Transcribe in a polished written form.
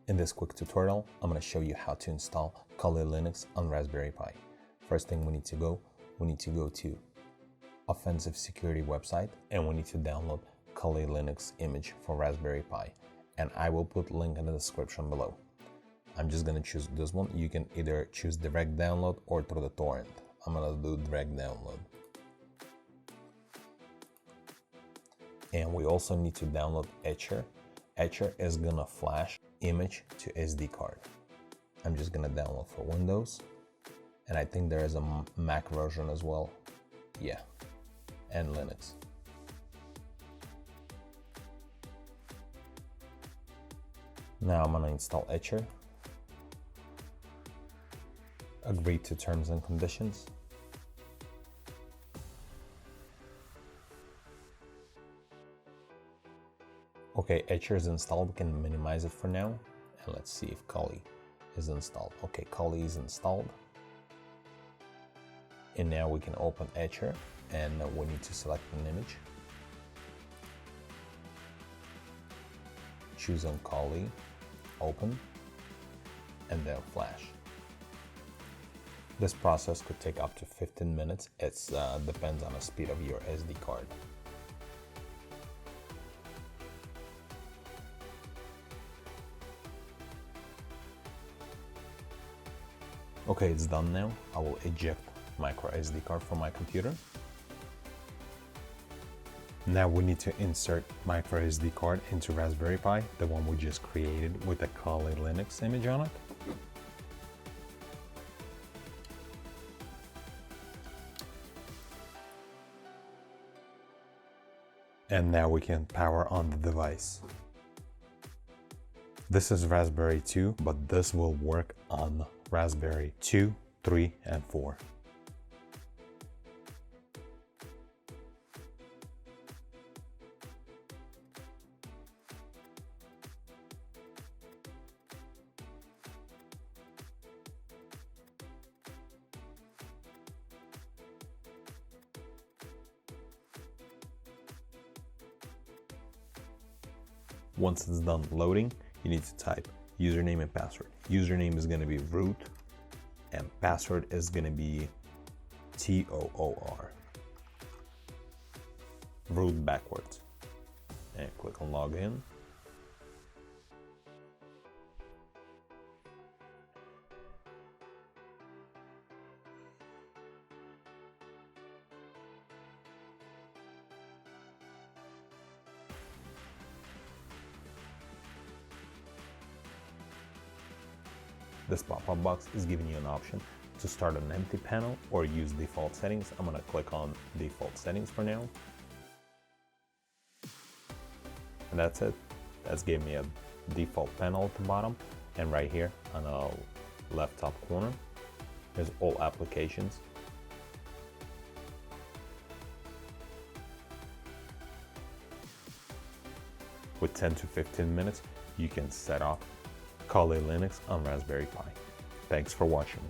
In this quick tutorial, I'm going to show you how to install Kali Linux on Raspberry Pi. First thing we need to go to Offensive Security website, and we need to download Kali Linux image for Raspberry Pi. And I will put link in the description below. I'm just going to choose this one. You can either choose direct download or through the torrent. I'm going to do direct download. And we also need to download Etcher. Etcher is going to flash image to SD card. I'm just going to download for Windows. And I think there is a Mac version as well. Yeah. And Linux. Now I'm going to install Etcher. Agree to terms and conditions. Okay, Etcher is installed. We can minimize it for now. And let's see if Kali is installed. Okay, Kali is installed. And now we can open Etcher, and we need to select an image. Choose on Kali, open, and then flash. This process could take up to 15 minutes. It depends on the speed of your SD card. Okay, it's done now. I will eject micro SD card from my computer. Now we need to insert micro SD card into Raspberry Pi, the one we just created with the Kali Linux image on it. And now we can power on the device. This is Raspberry 2, but this will work on Raspberry 2, 3, and 4. Once it's done loading, you need to type username and password. Username is going to be root, and password is going to be TOOR. Root backwards. And click on login. This pop-up box is giving you an option to start an empty panel or use default settings. I'm going to click on default settings for now. And that's it. That's giving me a default panel at the bottom. And right here on the left top corner, there's all applications. With 10 to 15 minutes, you can set off Kali Linux on Raspberry Pi. Thanks for watching.